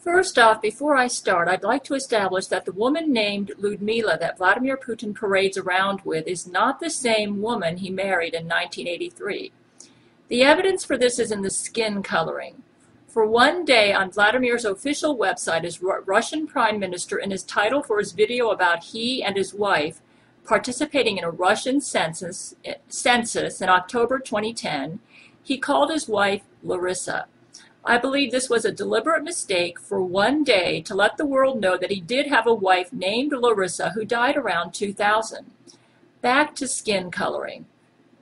First off, before I start, I'd like to establish that the woman named Lyudmila that Vladimir Putin parades around with is not the same woman he married in 1983. The evidence for this is in the skin coloring. For one day on Vladimir's official website is Russian Prime Minister in his title for his video about he and his wife participating in a Russian census in October 2010, he called his wife Larissa. I believe this was a deliberate mistake for one day to let the world know that he did have a wife named Larissa who died around 2000. Back to skin coloring.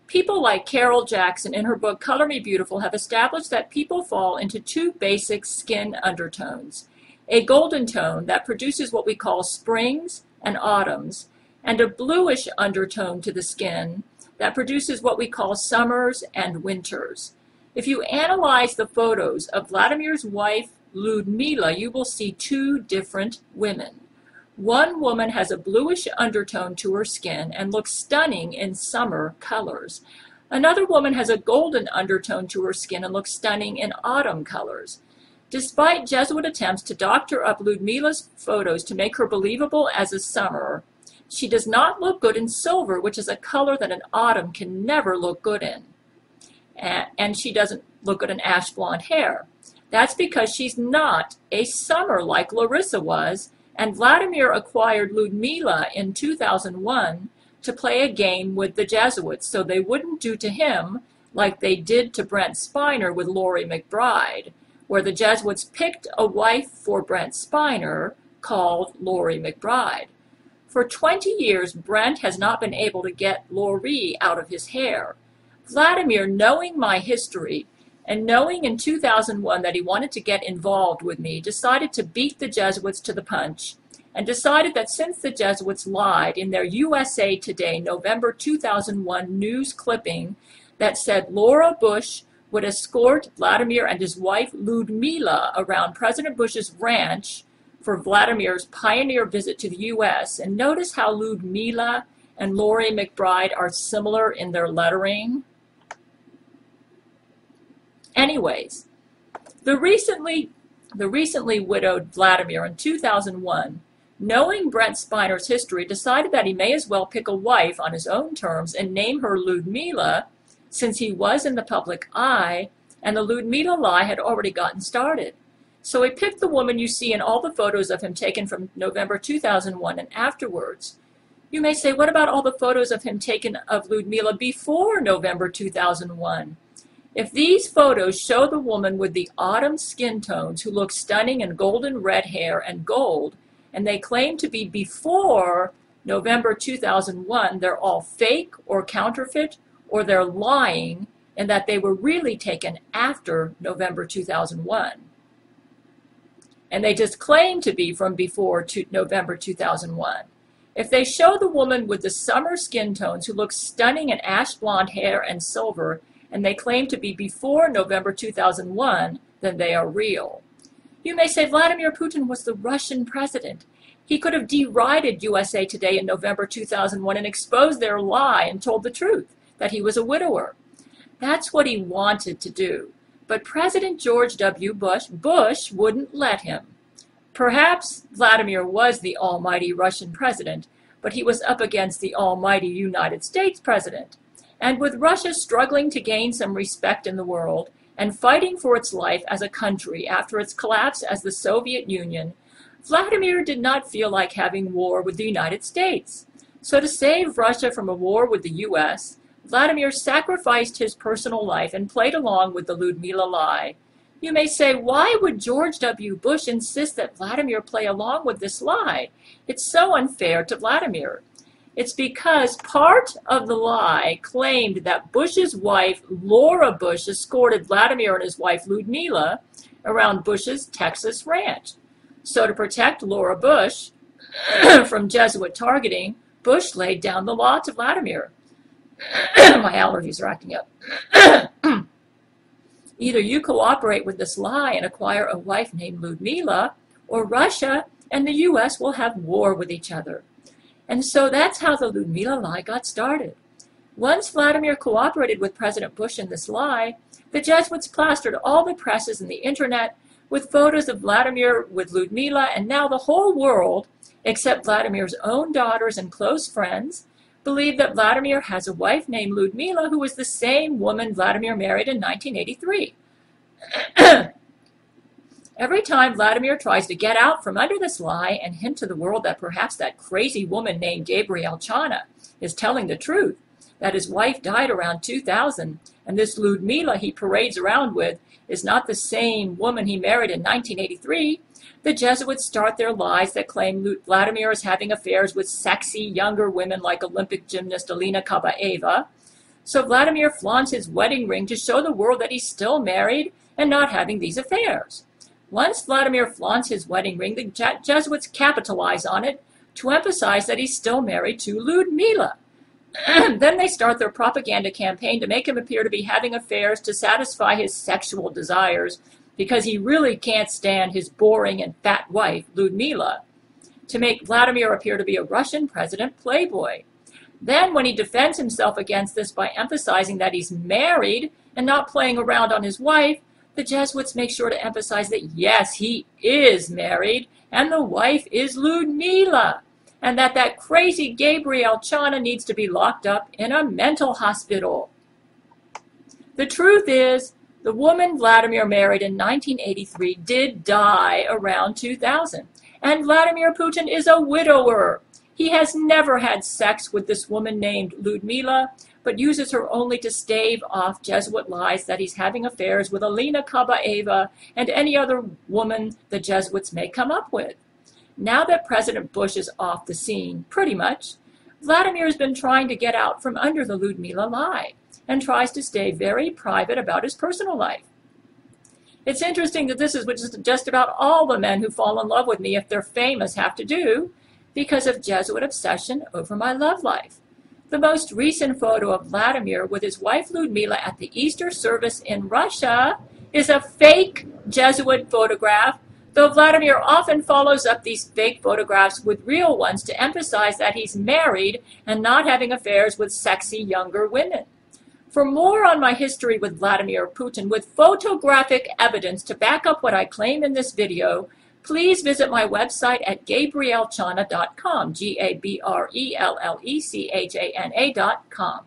People like Carol Jackson in her book Color Me Beautiful have established that people fall into two basic skin undertones. A golden tone that produces what we call springs and autumns, and a bluish undertone to the skin that produces what we call summers and winters. If you analyze the photos of Vladimir's wife, Lyudmila, you will see two different women. One woman has a bluish undertone to her skin and looks stunning in summer colors. Another woman has a golden undertone to her skin and looks stunning in autumn colors. Despite Jesuit attempts to doctor up Lyudmila's photos to make her believable as a summer, she does not look good in silver, which is a color that an autumn can never look good in. And she doesn't look good in ash blonde hair. That's because she's not a summer like Larissa was, and Vladimir acquired Lyudmila in 2001 to play a game with the Jesuits so they wouldn't do to him like they did to Brent Spiner with Laurie McBride, where the Jesuits picked a wife for Brent Spiner called Laurie McBride. For 20 years, Brent has not been able to get Laurie out of his hair. Vladimir, knowing my history and knowing in 2001 that he wanted to get involved with me, decided to beat the Jesuits to the punch and decided that since the Jesuits lied in their USA Today November 2001 news clipping that said Laura Bush would escort Vladimir and his wife Lyudmila around President Bush's ranch for Vladimir's pioneer visit to the U.S. And notice how Lyudmila and Laurie McBride are similar in their lettering. Anyways, the recently widowed Vladimir in 2001, knowing Brent Spiner's history, decided that he may as well pick a wife on his own terms and name her Lyudmila, since he was in the public eye, and the Lyudmila lie had already gotten started. So he picked the woman you see in all the photos of him taken from November 2001 and afterwards. You may say, what about all the photos of him taken of Lyudmila before November 2001? If these photos show the woman with the autumn skin tones who looks stunning in golden red hair and gold, and they claim to be before November 2001, they're all fake or counterfeit, or they're lying, and that they were really taken after November 2001. And they just claim to be from before November 2001. If they show the woman with the summer skin tones who looks stunning in ash blonde hair and silver, and they claim to be before November 2001, then they are real. You may say Vladimir Putin was the Russian president. He could have derided USA Today in November 2001 and exposed their lie and told the truth, that he was a widower. That's what he wanted to do. But President George W. Bush wouldn't let him. Perhaps Vladimir was the almighty Russian president, but he was up against the almighty United States president. And with Russia struggling to gain some respect in the world and fighting for its life as a country after its collapse as the Soviet Union, Vladimir did not feel like having war with the United States. So to save Russia from a war with the U.S., Vladimir sacrificed his personal life and played along with the Lyudmila lie. You may say, why would George W. Bush insist that Vladimir play along with this lie? It's so unfair to Vladimir. It's because part of the lie claimed that Bush's wife, Laura Bush, escorted Vladimir and his wife, Lyudmila, around Bush's Texas ranch. So to protect Laura Bush from Jesuit targeting, Bush laid down the law to Vladimir. My allergies are acting up. Either you cooperate with this lie and acquire a wife named Lyudmila, or Russia and the U.S. will have war with each other. And so that's how the Lyudmila lie got started. Once Vladimir cooperated with President Bush in this lie, the Jesuits plastered all the presses and the internet with photos of Vladimir with Lyudmila, and now the whole world, except Vladimir's own daughters and close friends, believe that Vladimir has a wife named Lyudmila who was the same woman Vladimir married in 1983. Every time Vladimir tries to get out from under this lie and hint to the world that perhaps that crazy woman named Gabriel Chana is telling the truth, that his wife died around 2000, and this Lyudmila he parades around with is not the same woman he married in 1983, the Jesuits start their lies that claim Vladimir is having affairs with sexy younger women like Olympic gymnast Alina Kabaeva. So Vladimir flaunts his wedding ring to show the world that he's still married and not having these affairs. Once Vladimir flaunts his wedding ring, the Jesuits capitalize on it to emphasize that he's still married to Lyudmila. Then they start their propaganda campaign to make him appear to be having affairs to satisfy his sexual desires because he really can't stand his boring and fat wife, Lyudmila, to make Vladimir appear to be a Russian president playboy. Then when he defends himself against this by emphasizing that he's married and not playing around on his wife, the Jesuits make sure to emphasize that yes, he is married and the wife is Lyudmila, and that crazy Gabriel Chana needs to be locked up in a mental hospital. The truth is, the woman Vladimir married in 1983 did die around 2000, and Vladimir Putin is a widower. He has never had sex with this woman named Lyudmila, but uses her only to stave off Jesuit lies that he's having affairs with Alina Kabaeva and any other woman the Jesuits may come up with. Now that President Bush is off the scene, pretty much, Vladimir has been trying to get out from under the Lyudmila lie and tries to stay very private about his personal life. It's interesting that this is what just about all the men who fall in love with me, if they're famous, have to do because of Jesuit obsession over my love life. The most recent photo of Vladimir with his wife Lyudmila at the Easter service in Russia is a fake Jesuit photograph, though Vladimir often follows up these fake photographs with real ones to emphasize that he's married and not having affairs with sexy younger women. For more on my history with Vladimir Putin with photographic evidence to back up what I claim in this video, please visit my website at gabrielchana.com, GabrelleChana.com.